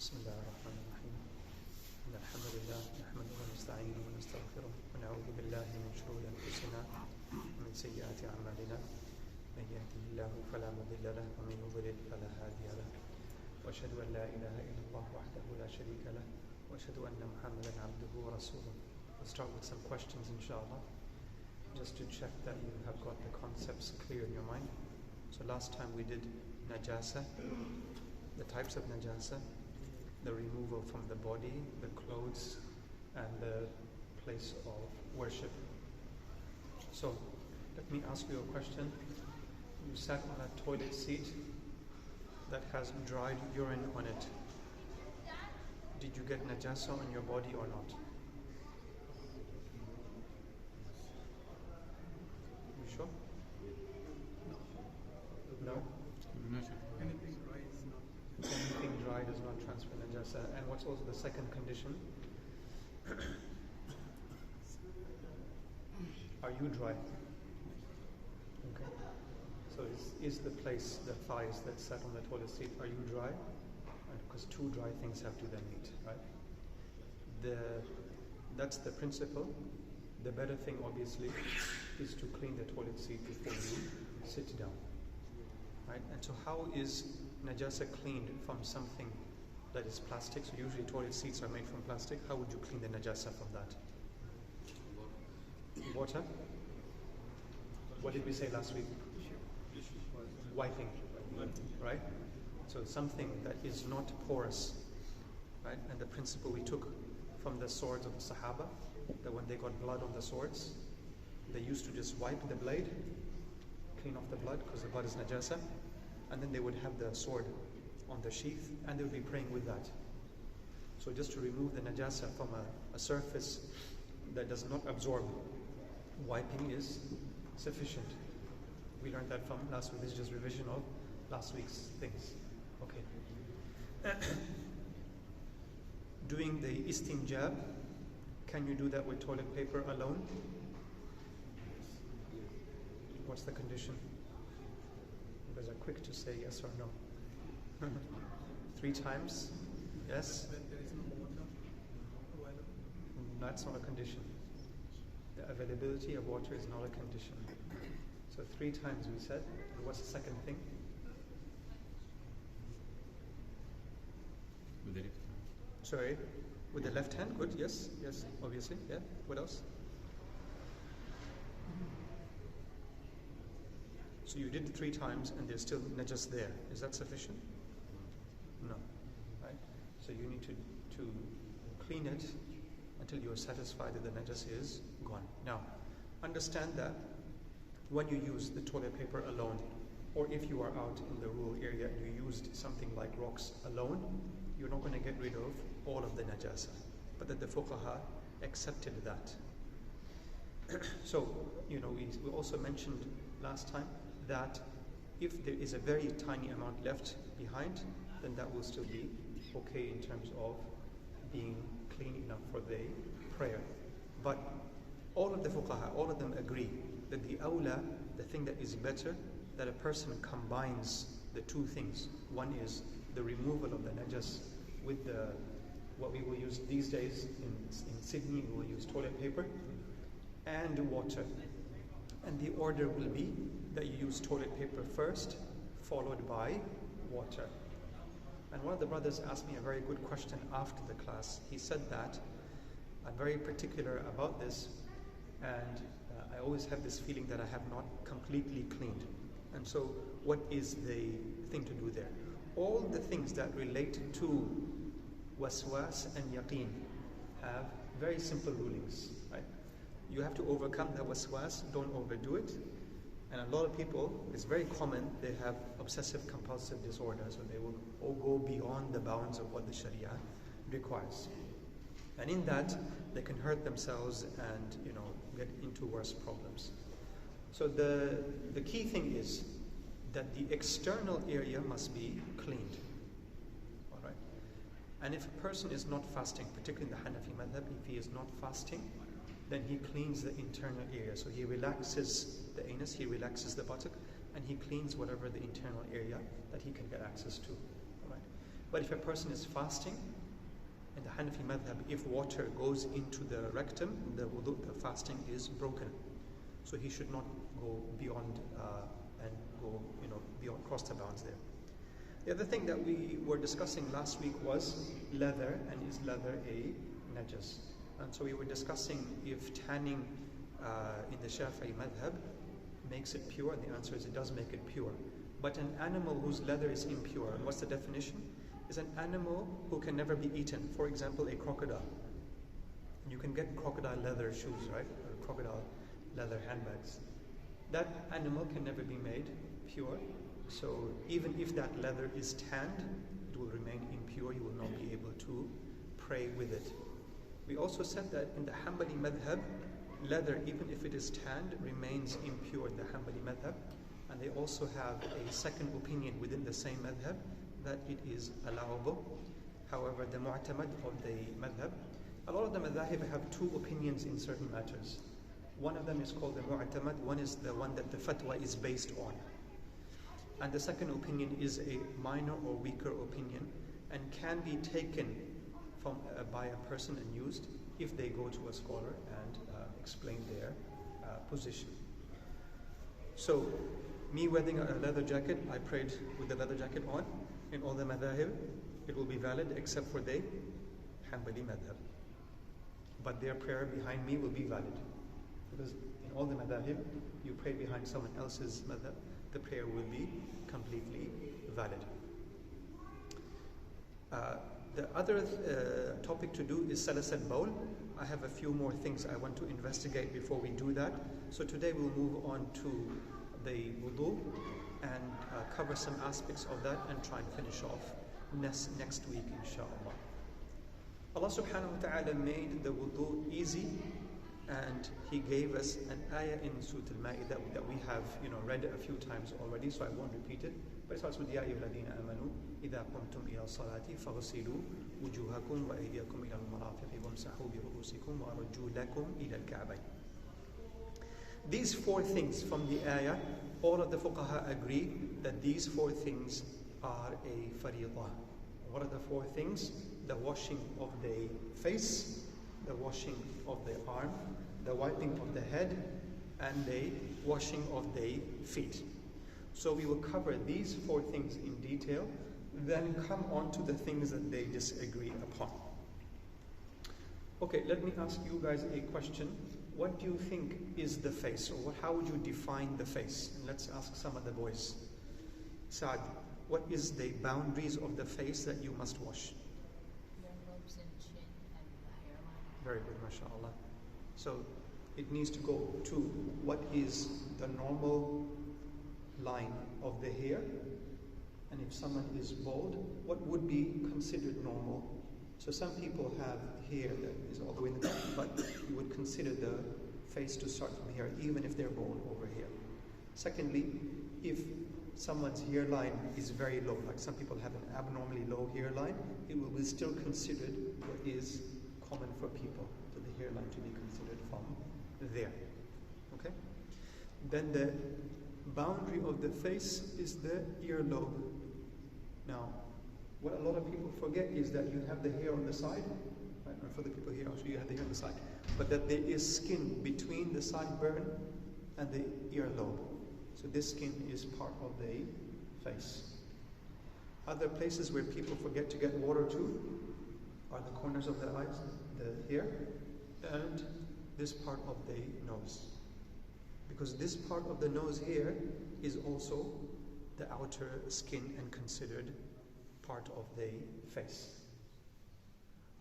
بسم الله الرحمن الرحيم إن الحمد لله نحمده ونستعينه ونستغفره ونعوذ بالله من شرور أنفسنا ومن سيئات أعمالنا من يهده الله فلا مضل له ومن يضلل فلا هادي له وأشهد أن لا إله إلا الله وحده لا شريك له وأشهد أن محمدا عبده ورسوله. We'll start with some questions inshallah, just to check that you have got the concepts clear in your mind. So last time we did najasa, the types of najasa, the removal from the body, the clothes, and the place of worship. So let me ask you a question. You sat on a toilet seat that has dried urine on it. Did you get najasa on your body or not? You sure? No? Anything dry is not. Anything dry does not transfer najasa. And what's also the second condition? Are you dry? Okay. So is the place, the thighs that sat on the toilet seat, are you dry? Because two dry things have to then meet, right? That's the principle. The better thing, obviously, is to clean the toilet seat before you sit down, right? And so how is najasa cleaned from something that is plastic? So usually toilet seats are made from plastic. How would you clean the najasa from that? Water? What did we say last week? Wiping, right? So something that is not porous, right? And the principle we took from the swords of the Sahaba, that when they got blood on the swords, they used to just wipe the blade, clean off the blood, because the blood is najasa, and then they would have the sword on the sheath, and they would be praying with that. So just to remove the najasa from a surface that does not absorb, wiping is sufficient. We learned that from last week. This is just revision of last week's things. Okay. Doing the istinjab, can you do that with toilet paper alone? What's the condition? You guys are quick to say yes or no. 3 times? Yes? When there is no water available. That's not a condition. The availability of water is not a condition. So 3 times we said. And what's the second thing? With the left hand. Sorry, with the left hand? Good, yes, obviously. Yeah, what else? So you did it 3 times and there's still najas there. Is that sufficient? No, right? So you need to clean it until you are satisfied that the najas is gone. Now, understand that when you use the toilet paper alone, or if you are out in the rural area and you used something like rocks alone, you're not going to get rid of all of the najasa. But that the fuqaha accepted that. So, we also mentioned last time that if there is a very tiny amount left behind, then that will still be okay in terms of being clean enough for the prayer. But all of the fuqaha, all of them agree that the awla, the thing that is better, that a person combines the 2 things. One is the removal of the najas with what we will use these days in Sydney, we will use toilet paper and water. And the order will be that you use toilet paper first, followed by water. And one of the brothers asked me a very good question after the class. He said that I'm very particular about this, and I always have this feeling that I have not completely cleaned. And so what is the thing to do there? All the things that relate to waswas and yaqeen have very simple rulings, right? You have to overcome the waswas, don't overdo it. And a lot of people, it's very common, they have obsessive compulsive disorder, so they will all go beyond the bounds of what the Sharia requires. And in that, they can hurt themselves and, get into worse problems. So the key thing is that the external area must be cleaned. All right? And if a person is not fasting, particularly in the Hanafi madhab, if he is not fasting, then he cleans the internal area. So he relaxes the anus, he relaxes the buttock, and he cleans whatever the internal area that he can get access to. All right? But if a person is fasting, in the Hanafi madhab, if water goes into the rectum, the fasting is broken. So he should not go beyond and go, beyond, cross the bounds there. The other thing that we were discussing last week was leather, and is leather a najas? And so we were discussing if tanning in the Shafi'i madhab makes it pure, and the answer is it does make it pure. But an animal whose leather is impure, and what's the definition? Is an animal who can never be eaten. For example, a crocodile. You can get crocodile leather shoes, right? Or crocodile leather handbags. That animal can never be made pure. So even if that leather is tanned, it will remain impure. You will not be able to pray with it. We also said that in the Hanbali madhab, leather, even if it is tanned, remains impure in the Hanbali madhab. And they also have a second opinion within the same madhab that it is allowable. However, the mu'tamad of the madhab, a lot of the madhahib have two opinions in certain matters. One of them is called the mu'tamad, one is the one that the fatwa is based on. And the second opinion is a minor or weaker opinion and can be taken from by a person and used if they go to a scholar and explain their position. So, me wearing a leather jacket, I prayed with the leather jacket on. In all the madhahib, it will be valid except for the Hanbali madhab. But their prayer behind me will be valid. Because in all the madhahib, you pray behind someone else's madhab, the prayer will be completely valid. The other topic to do is salasat bawl. I have a few more things I want to investigate before we do that. So today we'll move on to the wudu and cover some aspects of that and try and finish off next week, inshallah. Allah subhanahu wa ta'ala made the wudu easy, and He gave us an ayah in Surah Al-Ma'idah that we have read a few times already, so I won't repeat it. But it starts with Ya ayyuhalladhina amanu idha qumtum ila salati faghsilu wujuhakum wa aydiyakum ila al-marafiqi wamsahu bi ru'usikum wa arjulakum ila al-ka'bayn. These four things from the ayah, all of the fuqaha agree that these four things are a fariḍah. What are the four things? The washing of the face, the washing of the arm, the wiping of the head, and the washing of the feet. So we will cover these four things in detail, then come on to the things that they disagree upon. Okay, let me ask you guys a question. What do you think is the face, or how would you define the face? And let's ask some of the boys. Saad, what is the boundaries of the face that you must wash? Earlobes and chin and the hairline. Very good, mashallah. So it needs to go to what is the normal line of the hair, and if someone is bald, what would be considered normal? So some people have hair that is all the way in the back, but you would consider the face to start from here, even if they're bald over here. Secondly, if someone's hairline is very low, like some people have an abnormally low hairline, it will be still considered what is common for people, for the hairline to be considered from there. Okay? Then the boundary of the face is the earlobe. Now, what a lot of people forget is that you have the hair on the side, right? Or for the people here, I'll show you have the hair on the side, but that there is skin between the sideburn and the earlobe. So this skin is part of the face. Other places where people forget to get water to are the corners of the eyes, the hair, and this part of the nose. Because this part of the nose here is also the outer skin and considered part of the face.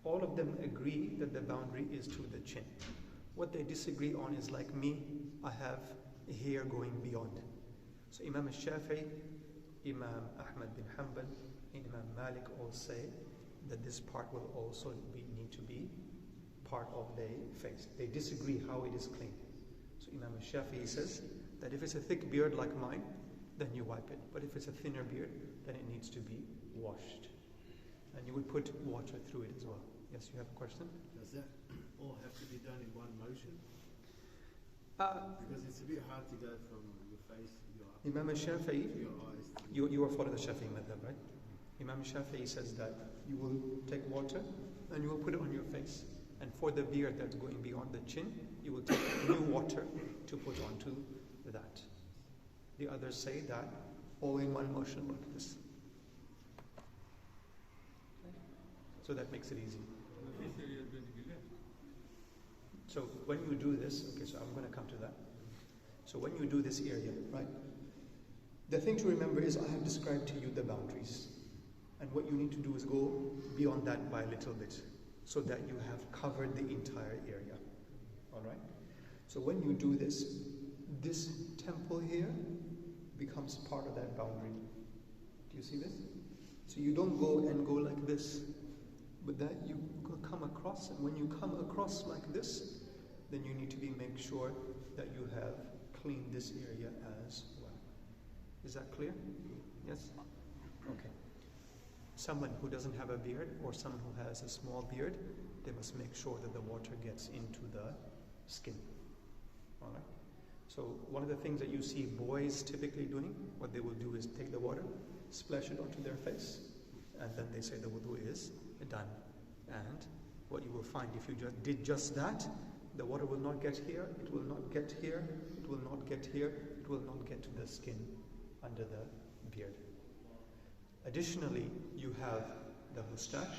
All of them agree that the boundary is to the chin. What they disagree on is, like me, I have hair going beyond. So Imam al-Shafi'i, Imam Ahmad bin Hanbal, and Imam Malik all say that this part will also need to be part of the face. They disagree how it is cleaned. So Imam al-Shafi'i says that if it's a thick beard like mine, then you wipe it. But if it's a thinner beard, then it needs to be washed. And you would put water through it as well. Yes, you have a question? Does that all have to be done in one motion? Because it's a bit hard to go from your face to your Imam al-Shafi'i, to your eyes. you are following the Shafi'i madhab, right? Imam Shafi'i says that you will take water and you will put it on your face. And for the beard that's going beyond the chin, you will take new water to put onto that. The others say that all in one motion like this. So that makes it easy. So when you do this, okay, so I'm going to come to that. So when you do this area, right? The thing to remember is I have described to you the boundaries. And what you need to do is go beyond that by a little bit so that you have covered the entire area. Alright? So when you do this, this temple here becomes part of that boundary. Do you see this? So you don't go and go like this, but that you come across, and when you come across like this, then you need to make sure that you have cleaned this area as well. Is that clear? Yes? Okay. Someone who doesn't have a beard or someone who has a small beard, they must make sure that the water gets into the skin. Alright? So one of the things that you see boys typically doing, what they will do is take the water, splash it onto their face, and then they say the wudu is done. And what you will find if you did just that, the water will not get here, it will not get here, it will not get here, it will not get to the skin under the beard. Additionally, you have the mustache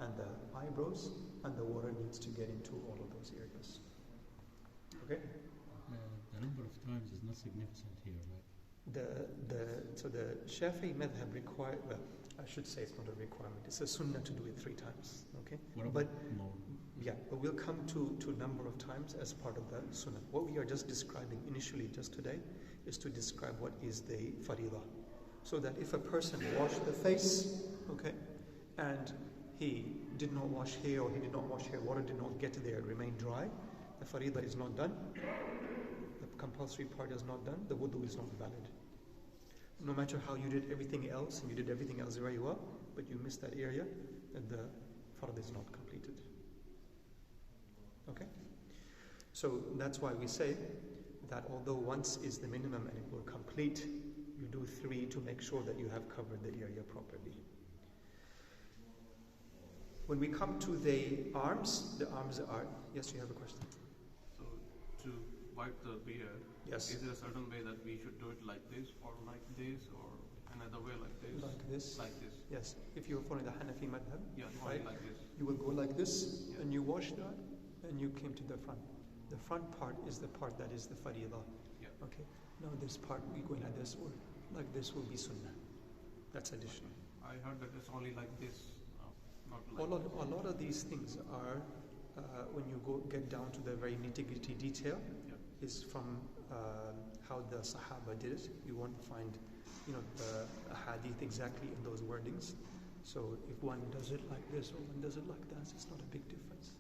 and the eyebrows, and the water needs to get into all of those areas. Okay? The number of times is not significant here, right? So the Shafi'i madhab require, well, I should say it's not a requirement, it's a sunnah to do it 3 times. Okay? What about more? Yeah, but we'll come to a number of times as part of the sunnah. What we are just describing initially just today is to describe what is the faridah. So that if a person washed the face, okay, and he did not wash here or he did not wash here, water did not get there, it remained dry, the faridah is not done, the compulsory part is not done, the wudu is not valid. No matter how you did everything else, and you did everything else very well, but you missed that area, then the faridah is not completed. Okay? So that's why we say that although once is the minimum and it will complete, you do 3 to make sure that you have covered the area properly. When we come to the arms are... Yes, you have a question? So, to wipe the beard, yes. Is there a certain way that we should do it like this, or like this, or another way like this? Like this? Like this. Yes. If you're following the Hanafi madhab, Yeah, right? like this. You will go like this, Yeah. and you wash that, and you came to the front. The front part is the part that is the faridah. Yeah. Okay. Now this part, we go like this, or like this will be sunnah. That's additional. I heard that it's only like this, not like A lot of these things are, when you get down to the very nitty-gritty detail, Yeah. is from how the Sahaba did it. You won't find, the hadith exactly in those wordings. So if one does it like this or one does it like that, it's not a big difference.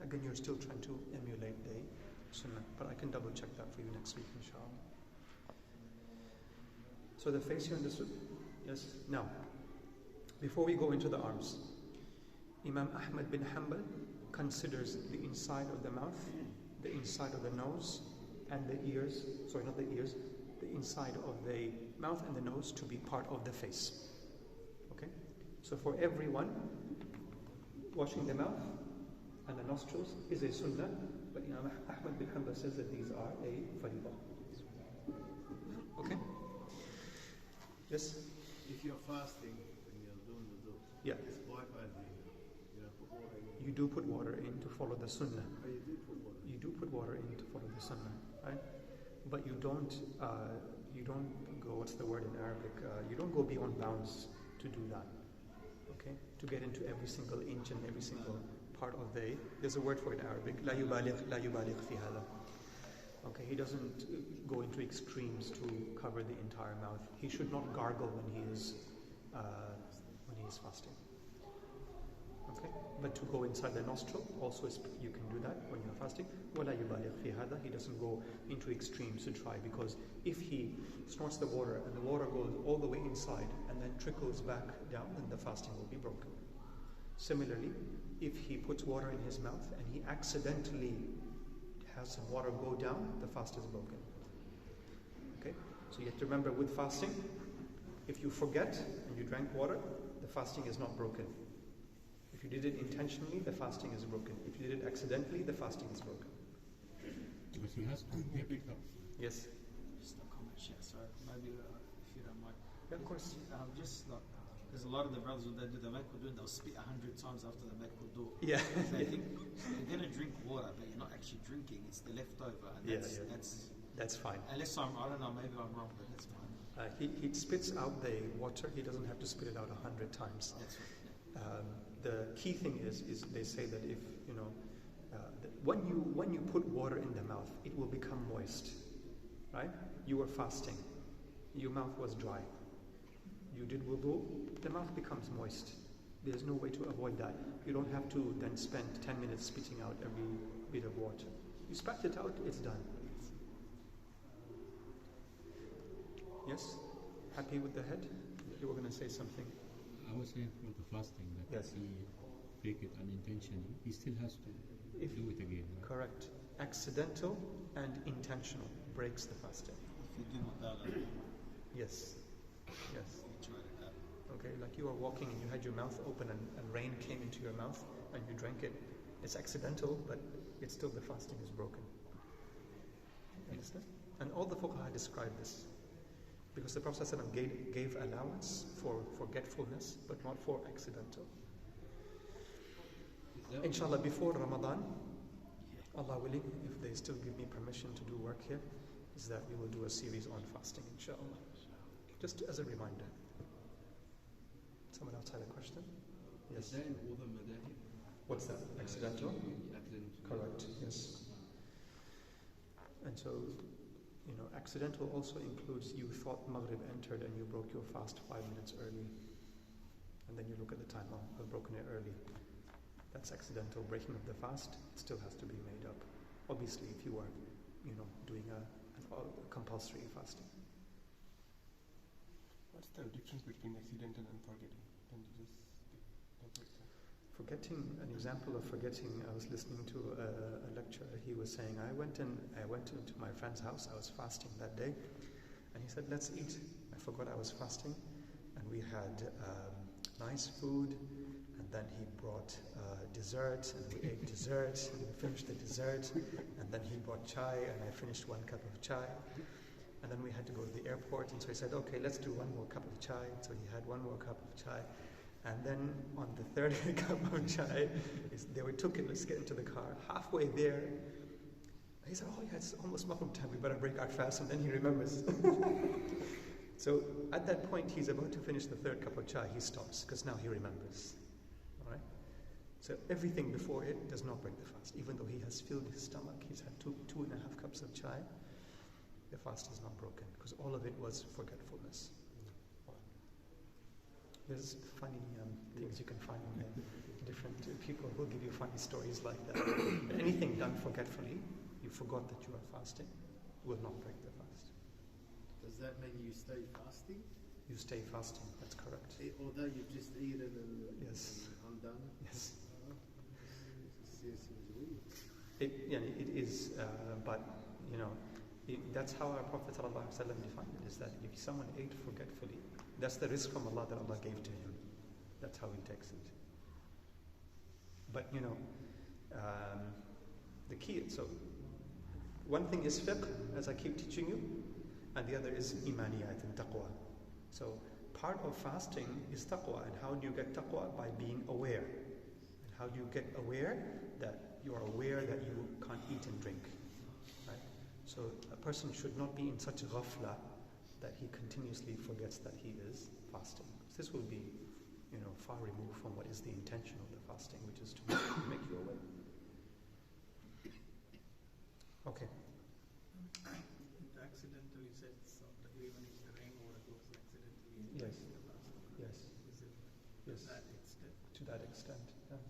Again, you're still trying to emulate the sunnah, but I can double check that for you next week, inshallah. So the face you understood? Yes? Now, before we go into the arms, Imam Ahmad bin Hanbal considers the inside of the mouth, the inside of the nose, and the ears, sorry, not the ears, the inside of the mouth and the nose to be part of the face. Okay? So for everyone, washing the mouth and the nostrils is a sunnah, but Imam Ahmad bin Hanbal says that these are a faridah. Okay? Yes? If you're fasting and you're doing wudu, Yeah. it's bypassing, put water in. You do put water in to follow the sunnah. Oh, you do put water in. You do put water in to follow the sunnah, right? But you don't go, what's the word in Arabic? You don't go beyond bounds to do that, okay? To get into every single inch and every single part of there's a word for it in Arabic, لا يبالغ في هذا. Okay, he doesn't go into extremes to cover the entire mouth. He should not gargle when he is fasting. Okay, but to go inside the nostril also you can do that when you're fasting. ولا يبالغ في هذا. He doesn't go into extremes to try, because if he snorts the water and the water goes all the way inside and then trickles back down, then the fasting will be broken. Similarly, if he puts water in his mouth and he accidentally has some water go down, the fast is broken. Okay? So you have to remember with fasting, if you forget and you drank water, fasting is not broken. If you did it intentionally, the fasting is broken. If you did it accidentally, the fasting is broken. But he has to pick it up. Yes? Just a comment, Sheikh, sorry. Maybe if you don't mind. Yeah, of course. Just like, because a lot of the brothers, when they do the Makudun, they'll spit 100 times after the Makudu. Yeah. So I think you're going to drink water, but you're not actually drinking. It's the leftover. And that's fine. Unless I don't know, maybe I'm wrong, but that's fine. He spits out the water. He doesn't have to spit it out 100 times. That's right. The key thing is they say that if when you put water in the mouth, it will become moist, right? You were fasting, your mouth was dry. You did wudu, the mouth becomes moist. There's no way to avoid that. You don't have to then spend 10 minutes spitting out every bit of water. You spat it out, it's done. Yes? Happy with the head? You were going to say something. I was saying for the fasting that Yes. if he break it unintentionally, he still has to do it again. Right? Correct. Accidental and intentional breaks the fasting. If you do Mudala, Yes. Yes. you try it out. Okay, like you were walking and you had your mouth open and rain came into your mouth and you drank it. It's accidental, but it's still the fasting is broken. You understand? And all the fuqaha describe this. Because the Prophet ﷺ gave allowance for forgetfulness, but not for accidental. Inshallah, before Ramadan, Allah willing, if they still give me permission to do work here, is that we will do a series on fasting, inshallah. Just as a reminder. Someone else had a question? Yes. Is that in all the madahib? What's that? Accidental? Accidental. Correct, yes. And so, accidental also includes you thought Maghrib entered and you broke your fast 5 minutes early. And then you look at the time, I've broken it early. That's accidental breaking of the fast. It still has to be made up. Obviously, if you are, doing a compulsory fasting. What's the difference between accidental and forgetting? Can you just elaborate that? Forgetting, an example of forgetting, I was listening to a lecture. He was saying, I went into my friend's house. I was fasting that day. And he said, let's eat. I forgot I was fasting. And we had nice food. And then he brought dessert. And we ate dessert. And we finished the dessert. And then he brought chai. And I finished 1 cup of chai. And then we had to go to the airport. And so he said, okay, let's do 1 more cup of chai. So he had 1 more cup of chai. And then on the 3rd cup of chai, they took it, let's get into the car. Halfway there, he said, oh yeah, it's almost Maghrib time, we better break our fast. And then he remembers. So at that point, he's about to finish the 3rd cup of chai, he stops, because now he remembers. All right? So everything before it does not break the fast. Even though he has filled his stomach, he's had 2.5 cups of chai, the fast is not broken, because all of it was forgetfulness. There's funny things you can find in there. Different people will give you funny stories like that. Anything done forgetfully, you forgot that you are fasting, will not break the fast. Does that mean you stay fasting? You stay fasting, that's correct. Although you've just eaten and Yes. I'm done? Yes. Seems weird. It is, but that's how our Prophet ﷺ defined it, is that if someone ate forgetfully, that's the risk from Allah that Allah gave to him. That's how he takes it. But the key, so one thing is fiqh, as I keep teaching you, and the other is imaniyat and taqwa. So part of fasting is taqwa, and how do you get taqwa? By being aware. And how do you get aware? That you are aware that you can't eat and drink. Right? So a person should not be in such a ghafla that he continuously forgets that he is fasting. This will be, far removed from what is the intention of the fasting, which is to make you aware. Okay. Accidental, you said, even if the rainwater goes accidentally. Yes. Yes. Is it Yes. that extent? To that extent. Yeah.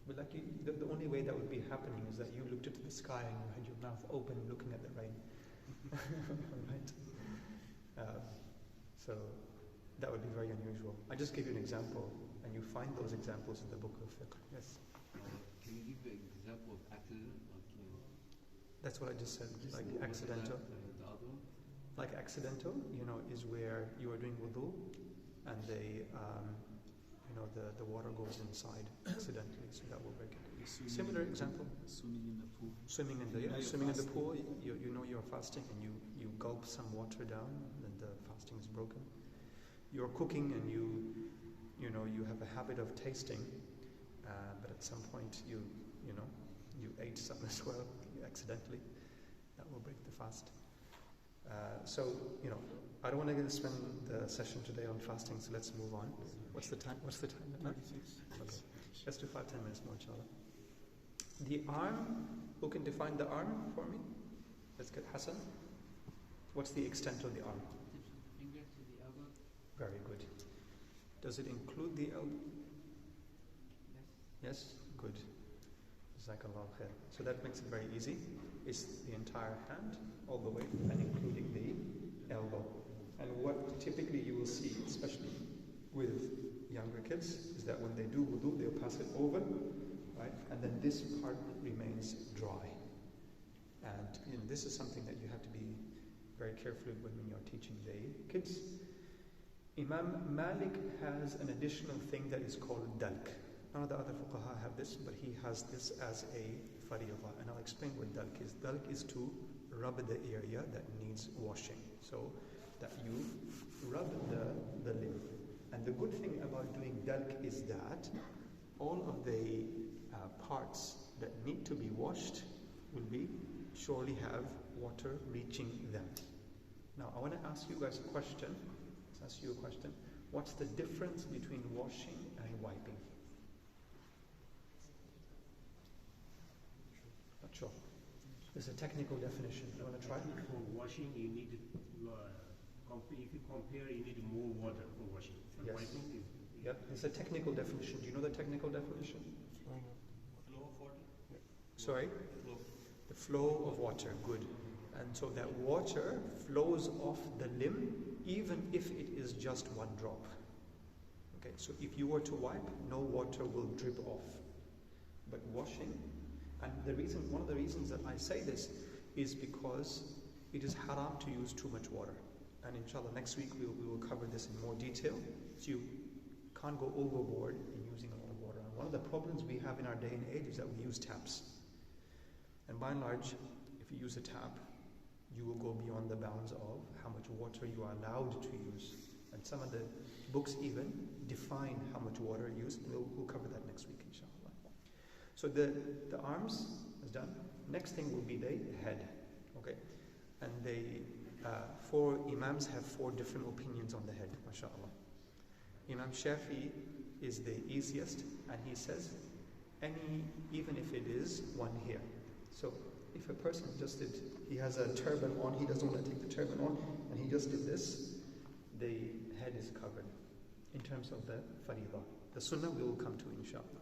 But the only way that would be happening is that you looked into the sky and you had your mouth open looking at the rain. Right? So that would be very unusual. I just gave you an example, and you find those examples in the book of fiqh. Yes. Can you give an example of accident? That's what I just said. Just Like what accidental. the other one? Like accidental, is where you are doing wudu, and the water goes inside accidentally, so that will break it. Swimming Similar in the example. pool, swimming in the pool. Swimming in the You know you're swimming in the fasting. pool, you know you're fasting, and you gulp some water down, then the fasting is broken. You're cooking and you have a habit of tasting, but at some point you ate something as well, accidentally. That will break the fast. So I don't want to spend the session today on fasting, so let's move on. What's the time? 36. Okay. Let's do 5-10 minutes more, inshallah. The arm, who can define the arm for me? Let's get Hassan. What's the extent of the arm? Finger to the elbow. Very good. Does it include the elbow? Yes. Yes? Good. Jazakallah khair. So that makes it very easy. It's the entire hand, all the way, and including the elbow. And what typically you will see, especially with younger kids, is that when they do wudu, they'll pass it over, right? And then this part remains dry. And this is something that you have to be very careful when you're teaching the kids. Imam Malik has an additional thing that is called dalk. None of the other fuqaha have this, but he has this as a fariḍah. And I'll explain what dalk is. Dalk is to rub the area that needs washing. So that you rub the limb. And the good thing about doing dalk is that all of the parts that need to be washed will surely have water reaching them. Now I want to ask you guys a question. Let's ask you a question. What's the difference between washing and wiping? Not sure. There's a technical definition. You want to try? For washing, you need if you compare, you need more water for washing. For Yes. wiping is Yep. There's a technical definition. Do you know the technical definition? Flow of water. Sorry? Flow. The flow of water. Good. And so that water flows off the limb even if it is just one drop. Okay, so if you were to wipe, no water will drip off. But washing, and one of the reasons that I say this is because it is haram to use too much water. And inshallah next week we will cover this in more detail. So you can't go overboard in using a lot of water. And one of the problems we have in our day and age is that we use taps. And by and large, if you use a tap, you will go beyond the bounds of how much water you are allowed to use. And some of the books even define how much water used. We'll cover that next week, inshallah. So the arms is done. Next thing will be the head. Okay? And four imams have 4 different opinions on the head, mashallah. Imam Shafi is the easiest, and he says even if it is 1 hair. So if a person he has a turban on, he doesn't want to take the turban on, and he just did this, the head is covered in terms of the fariḍah. The sunnah we will come to, inshallah.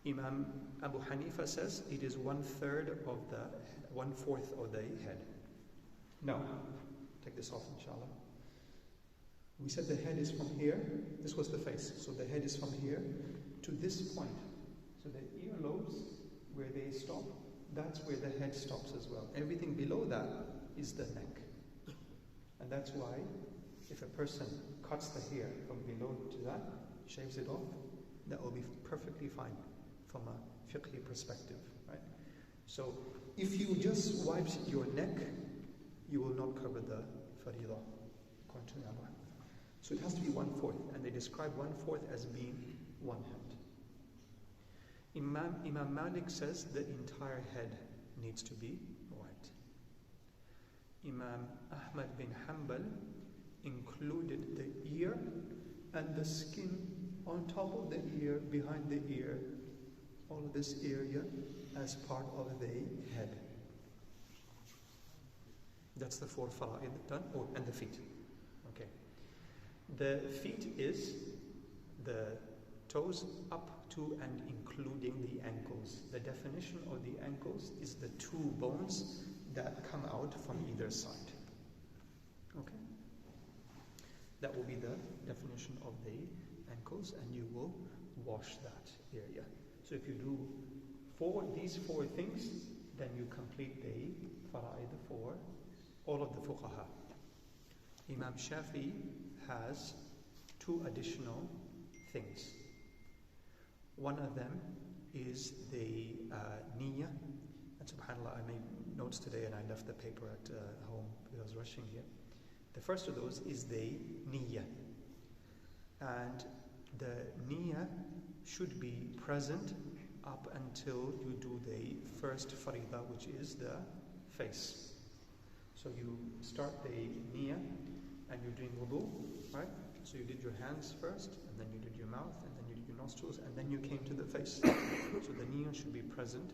Imam Abu Hanifa says it is 1/4 of the head. Now, take this off, inshallah. We said the head is from here. This was the face. So the head is from here to this point. So the earlobes, where they stop, that's where the head stops as well. Everything below that is the neck. And that's why if a person cuts the hair from below to that, shaves it off, that will be perfectly fine from a fiqhi perspective, right? So if you just wipe your neck, you will not cover the fariḍah, according to Abu Hanifa. So it has to be 1/4, and they describe 1/4 as being 1 hand. Imam Malik says the entire head needs to be wiped. Imam Ahmad bin Hanbal included the ear and the skin on top of the ear, behind the ear, all of this area as part of the head. That's the 4 fara'id done. And the feet. Okay. The feet is the toes up to and including the ankles. The definition of the ankles is the 2 bones that come out from either side. Okay? That will be the definition of the ankles, and you will wash that area. So if you do these 4 things, then you complete the fara'id for all of the fuqaha. Imam Shafi has 2 additional things. One of them is the niyyah. And subhanAllah, I made notes today and I left the paper at home because I was rushing here. The first of those is the niyyah. And the niyyah should be present up until you do the first faridah, which is the face. So you start the niyyah and you're doing wudu, right? So you did your hands first, and then you did your mouth, and then you did your nostrils, and then you came to the face. So the niyyah should be present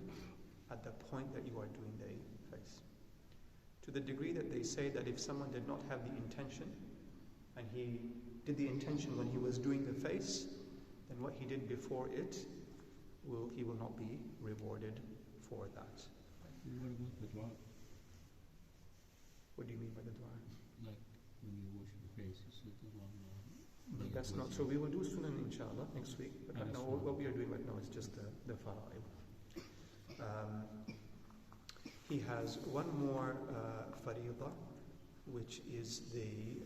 at the point that you are doing the face. To the degree that they say that if someone did not have the intention, and he did the intention when he was doing the face, then what he did before it, he will not be rewarded for that. What about the dua? What do you mean by the dua? Like when you wash your face, you sit along. That's not so. We will do sunan inshallah next week. But right now, what we are doing right now is just the fara'id. He has one more faridah, which is the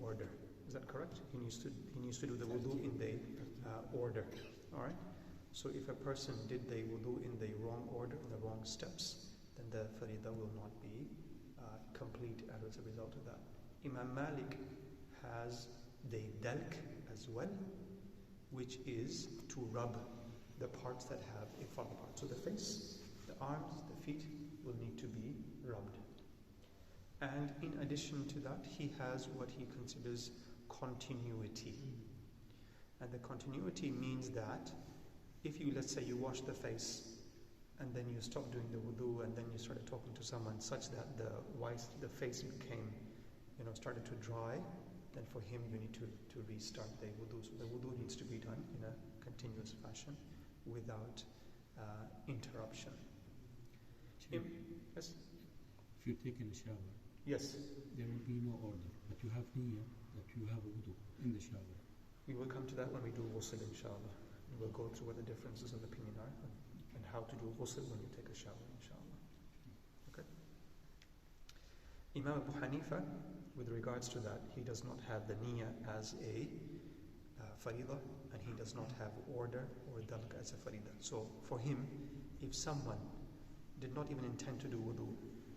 order. Is that correct? He needs to do the wudu in the order. All right. So if a person did the wudu in the wrong order, in the wrong steps, then the faridah will not be complete as a result of that. Imam Malik has the dalk as well, which is to rub the parts that have a fard part. So the face, the arms, the feet will need to be rubbed. And in addition to that, he has what he considers continuity. And the continuity means that if you, let's say you wash the face and then you stop doing the wudu and then you started talking to someone such that the face became, started to dry, then for him you need to restart the wudu. So the wudu needs to be done in a continuous fashion without interruption. Yes? If you're taking a shower, yes, there will be no order, but you have niyyah that you have wudu in the shower. We will come to that when we do ghusl inshallah. We'll go through what the differences of opinion are and how to do ghusl when you take a shower inshallah. Okay? Imam Abu Hanifa, with regards to that, he does not have the niyyah as a faridah, and he does not have order or dalq as a faridah. So for him, if someone did not even intend to do wudu,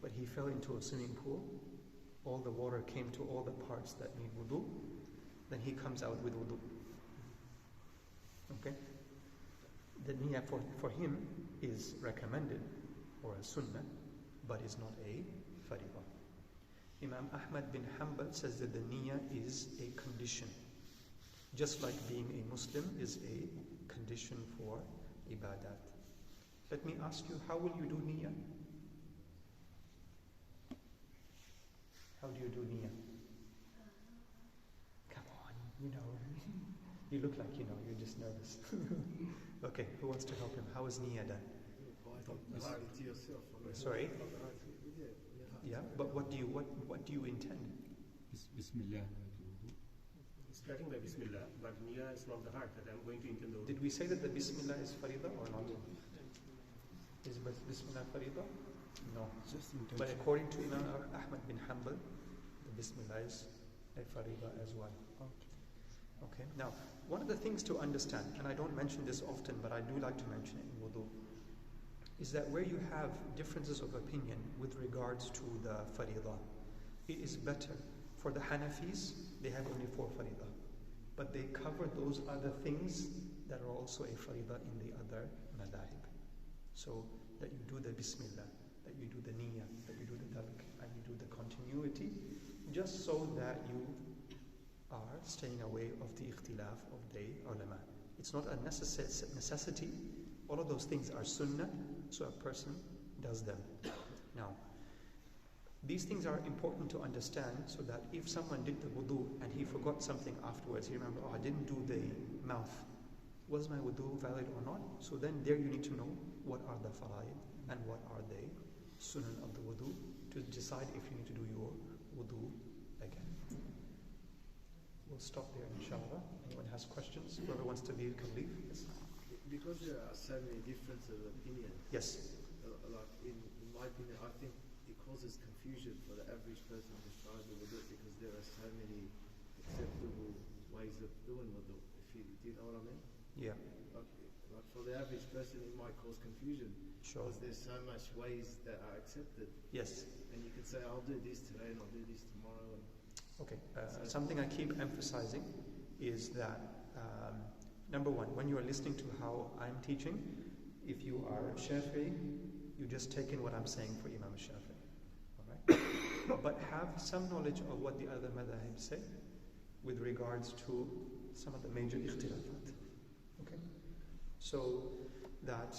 but he fell into a swimming pool, all the water came to all the parts that need wudu, then he comes out with wudu. Okay? The niyyah for him is recommended, or a sunnah, but is not a faridah. Imam Ahmad bin Hanbal says that the niyyah is a condition. Just like being a Muslim is a condition for ibadat. Let me ask you, how will you do niyyah? How do you do niyyah? Come on, you look like you're just nervous. Okay, who wants to help him? How is niyyah done? Sorry? Yeah, but what do you intend? Bismillah. Starting by Bismillah, but niyyah is from the heart that I'm going to intend the wudu. Did we say that the Bismillah is faridah or not? Is Bismillah faridah? No. Just intention. But according to Imam Ahmad bin Hanbal, the Bismillah is a faridah as well. Okay. Now, one of the things to understand, and I don't mention this often, but I do like to mention it in wudu, is that where you have differences of opinion with regards to the faridah, it is better. For the Hanafis, they have only 4 faridah, but they cover those other things that are also a faridah in the other madhahib. So that you do the Bismillah, that you do the niyyah, that you do the dalq, and you do the continuity, just so that you are staying away of the ikhtilaf of the ulama. It's not a necessity. All of those things are sunnah, so a person does them. Now, these things are important to understand so that if someone did the wudu and he forgot something afterwards, he remembered, I didn't do the mouth. Was my wudu valid or not? So then there you need to know what are the fara'id and what are the sunan of the wudu to decide if you need to do your wudu again. We'll stop there inshallah. Anyone has questions? Whoever wants to leave can leave. Yes. Because there are so many differences of opinion. Yes. Like in my opinion, I think it causes confusion for the average person who's trying to do it because there are so many acceptable ways of doing wudu, if you do you know what I mean? Yeah, Like for the average person, it might cause confusion sure. because there's so much ways that are accepted, Yes. and you can say, I'll do this today and I'll do this tomorrow. And Okay. Something I keep emphasizing is that number one, when you are listening to how I'm teaching, if you are Shafi'i, you just take in what I'm saying for Imam Shafi'i. Alright? But have some knowledge of what the other madhahib say with regards to some of the major ikhtilafat. Okay? So that,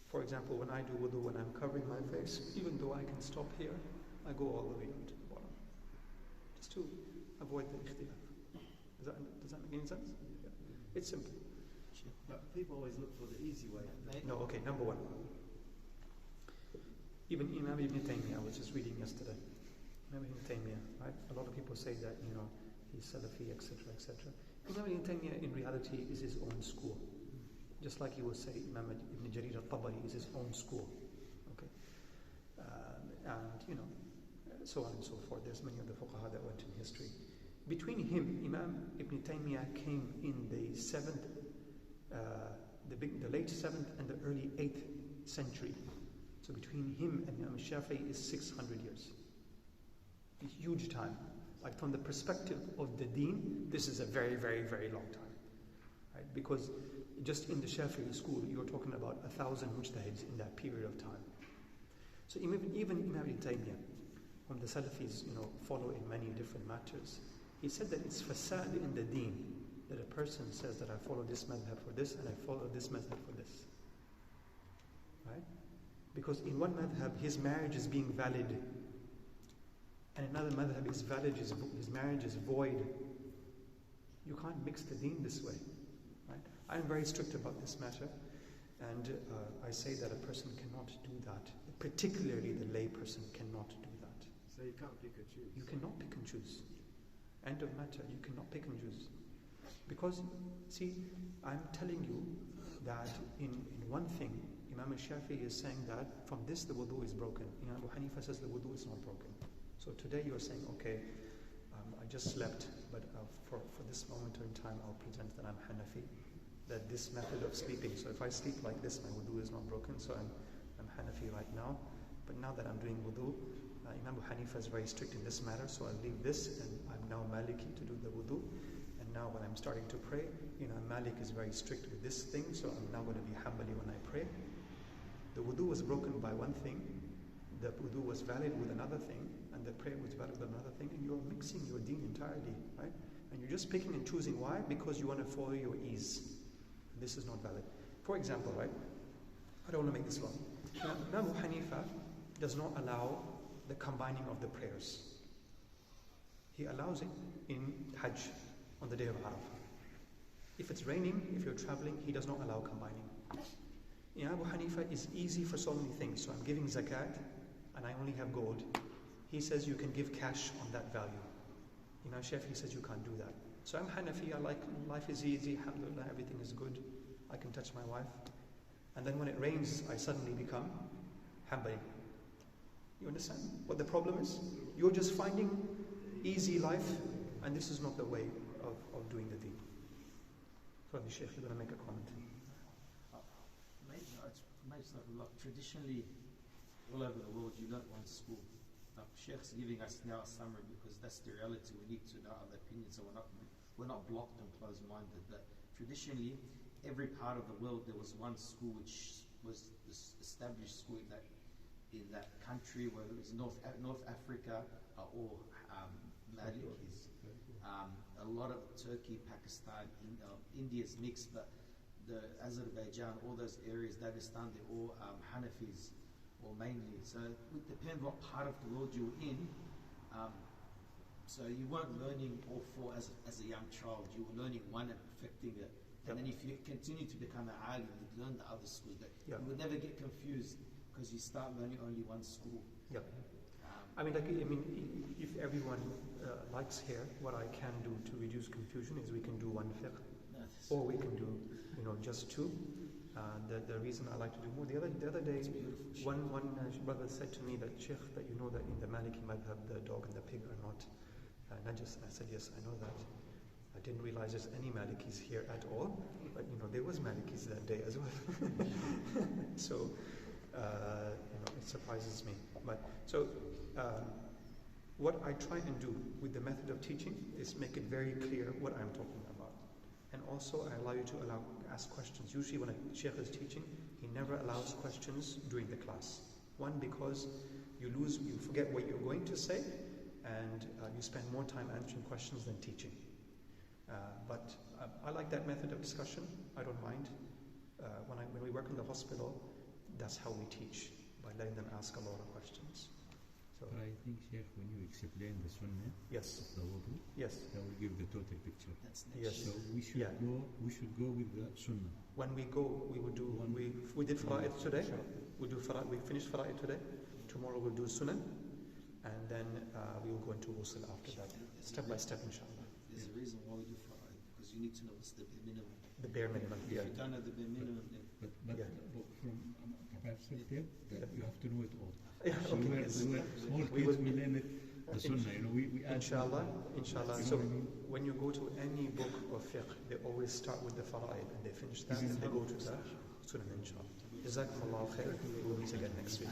for example, when I do wudu, when I'm covering my face, even though I can stop here, I go all the way down to the bottom. Just to avoid the ikhtilaf. Does that make any sense? Yeah. It's simple. but people always look for the easy way. No, okay, number one. Even Imam Ibn Taymiyyah, I was just reading yesterday. Imam Ibn Taymiyyah, right? A lot of people say that, he's Salafi, etc., etc. Imam Ibn Taymiyyah, in reality, is his own school. Just like he will say Imam Ibn Jarir al-Tabari is his own school. Okay? And, so on and so forth. There's many of the fuqaha that went in history. Between him, Imam Ibn Taymiyyah came in the late 7th and the early 8th century. So between him and Imam Shafi'i is 600 years. A huge time. Like from the perspective of the deen, this is a very, very, very long time. Right? Because just in the Shafi'i school, you're talking about 1,000 mujtahids in that period of time. So even Imam Ibn Taymiyyah, whom the Salafis, follow in many different matters, he said that it's fasad in the deen that a person says that I follow this madhab for this and I follow this madhab for this. Right? Because in one madhab, his marriage is being valid, and another madhab, his marriage is void. You can't mix the deen this way. Right? I'm very strict about this matter, and I say that a person cannot do that. Particularly the lay person cannot do that. So you can't pick and choose. You cannot pick and choose. End of matter. You cannot pick and choose. Because, see, I'm telling you that in one thing, Imam al-Shafi'i is saying that from this the wudu is broken. Imam Abu Hanifa says the wudu is not broken. So today you're saying, okay, I just slept, but for this moment in time I'll present that I'm Hanafi, that this method of sleeping, so if I sleep like this, my wudu is not broken, so I'm Hanafi right now. But now that I'm doing wudu, Imam Abu Hanifa is very strict in this matter, so I'll leave this and I'm now Maliki to do the wudu. And now when I'm starting to pray, Malik is very strict with this thing, so I'm now going to be Hanbali when I pray. The wudu was broken by one thing, the wudu was valid with another thing, and the prayer was valid with another thing, and you're mixing your deen entirely, right? And you're just picking and choosing. Why? Because you want to follow your ease. This is not valid. For example, right? I don't want to make this long. Imam Abu Hanifa does not allow the combining of the prayers. He allows it in Hajj on the day of Arafah. If it's raining, if you're traveling, he does not allow combining. Imam Abu Hanifa is easy for so many things. So I'm giving zakat and I only have gold. He says you can give cash on that value. Imam Shafi'i says you can't do that. So I'm Hanafi, I like life is easy, alhamdulillah, everything is good. I can touch my wife. And then when it rains, I suddenly become Hanbali. You understand what the problem is? You're just finding easy life, and this is not the way of doing the deen. Sorry, Sheikh, you're going to make a comment. Traditionally, all over the world, you don't want school. Sheikh's giving us now a summary because that's the reality. We need to know other opinions, so we're not blocked and closed-minded. But traditionally, every part of the world, there was one school which was the established school in that country, whether it was North Africa or Malikis. A lot of Turkey, Pakistan, India's mixed, but the Azerbaijan, all those areas, Dagestan, they're all Hanafis, or mainly. So it would depend what part of the world you were in. So you weren't learning all four as a young child. You were learning one and perfecting it. And then if you continue to become an alim, you'd learn the other schools. You would never get confused because you start learning only one school. Yeah. If everyone likes here, what I can do to reduce confusion is we can do one fiqh, or we can do, just two. The reason I like to do more, the other day, one brother said to me that, Sheikh, that you know that in the Maliki madhab, the dog and the pig are not najas? And I said, yes, I know that. I didn't realize there's any Malikis here at all, but there was Malikis that day as well. So, it surprises me. But so, what I try and do with the method of teaching is make it very clear what I'm talking about. And also, I allow you to ask questions. Usually when a sheikh is teaching, he never allows questions during the class. One, because you forget what you're going to say, and you spend more time answering questions than teaching. But I like that method of discussion. I don't mind. When we work in the hospital, that's how we teach, by letting them ask a lot of questions. So, but I think, Sheikh, when you explain the sunnah yes, of the wudu, yes, that will give the total picture. That's yes. So we should go with the sunnah. When we go, we will do. We did fara'id today. We finished fara'id today. Tomorrow we'll do sunnah, and then we will go into ghusl after that, step by step, inshallah. There's a reason why we do fara'id, because you need to know what's the minimum. The bare minimum. If you don't know the bare minimum, then But from a perspective that you have to know it all. Yeah, So okay, we're yes. small kids, we learn it, the sunnah, we add Inshallah. You So know what I mean? when you go to any book of fiqh, they always start with the fara'id and they finish that and they go to the sunnah, inshallah. Jazakumullah khair. We will meet again next week.